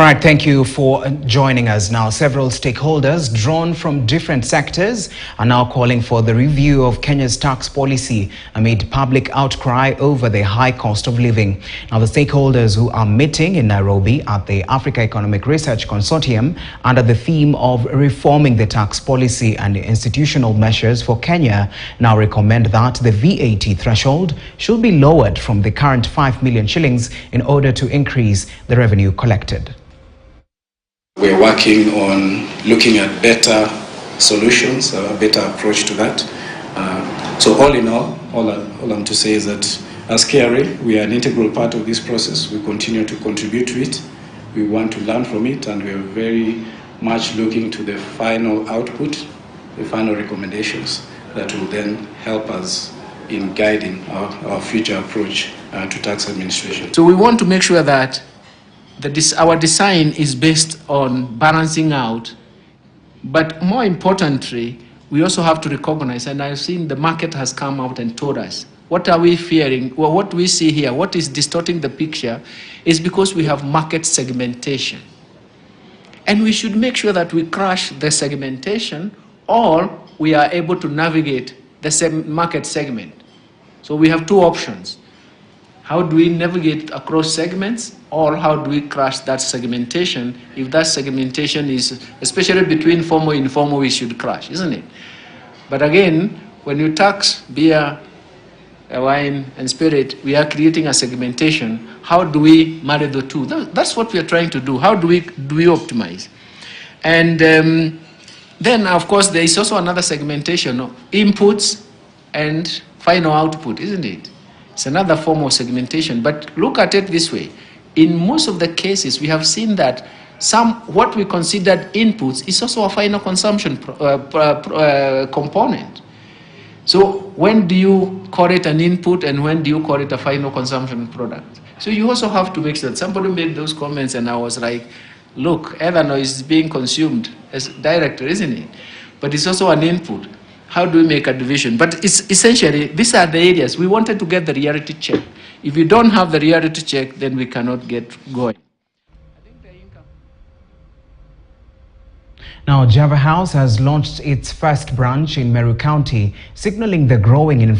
All right, thank you for joining us now. Several stakeholders drawn from different sectors are now calling for the review of Kenya's tax policy amid public outcry over the high cost of living. Now, the stakeholders who are meeting in Nairobi at the Africa Economic Research Consortium under the theme of reforming the tax policy and institutional measures for Kenya now recommend that the VAT threshold should be lowered from the current 5 million shillings in order to increase the revenue collected. We're working on looking at better solutions, a better approach to that. So all in all I'm to say is that as KRA, we are an integral part of this process. We continue to contribute to it. We want to learn from it, and we are very much looking to the final output, the final recommendations that will then help us in guiding our future approach to tax administration. So we want to make sure that our design is based on balancing out, but more importantly, we also have to recognize, and I've seen the market has come out and told us, what are we fearing? Well, what we see here, what is distorting the picture is because we have market segmentation. And we should make sure that we crush the segmentation, or we are able to navigate the same market segment. So we have two options. How do we navigate across segments, or how do we crush that segmentation? If that segmentation is, especially between formal and informal, we should crush, isn't it? But again, when you tax beer, wine, and spirit, we are creating a segmentation. How do we marry the two? That's what we are trying to do. How do we optimize? And then, of course, there is also another segmentation of inputs and final output, isn't it? It's another form of segmentation, but look at it this way. In most of the cases, we have seen that what we considered inputs is also a final consumption component. So when do you call it an input, and when do you call it a final consumption product? So you also have to make sure that somebody made those comments, and I was like, look, ethanol is being consumed as directly, isn't it? But it's also an input. How do we make a division? But it's essentially, these are the areas. We wanted to get the reality check. If you don't have the reality check, then we cannot get going. Now, Java House has launched its first branch in Meru County, signaling the growing influence